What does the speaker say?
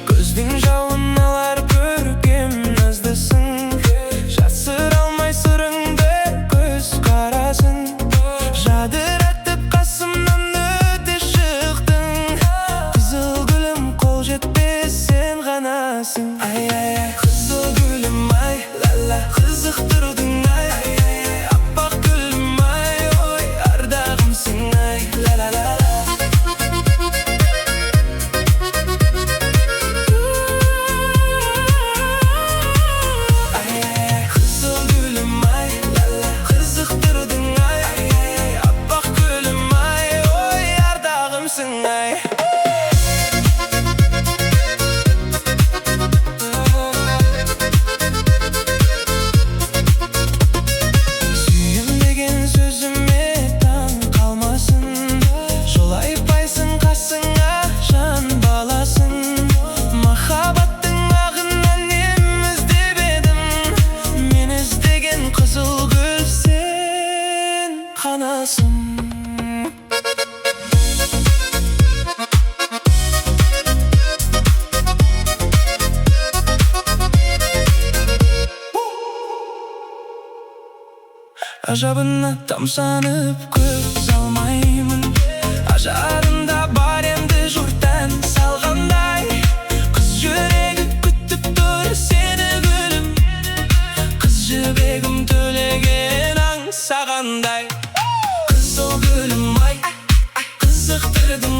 Көздің жауын алар көркем наздысың, жасыра алмай сырыңды көз қарасын. Жадыратып қасымнан өте шықтың, қызыл гүлім қол жетпес сен ғанасың. Ай-ай-ай, қызыл гүлім ай, ла-ла, қызықтырдың ай, аппақ гүлім ай, ой, ардағымсың ай, ла-ла-ла-ла. Сүйім деген сөзіме таң қалмасын, жолай байсың қасыңа жан баласын. Махаббаттың ағынан нем іздеп едім, мен іздеген қызыл гүл сен қанасың. Ажабына тамсанып көз алмаймын, ажарында бар емді жұрттан салғандай. Қыз жүрегі күтіп тұр сені гүлім, қыз жібегім төлеген аңсағандай. Қызыл гүлім ай, қызықтырдың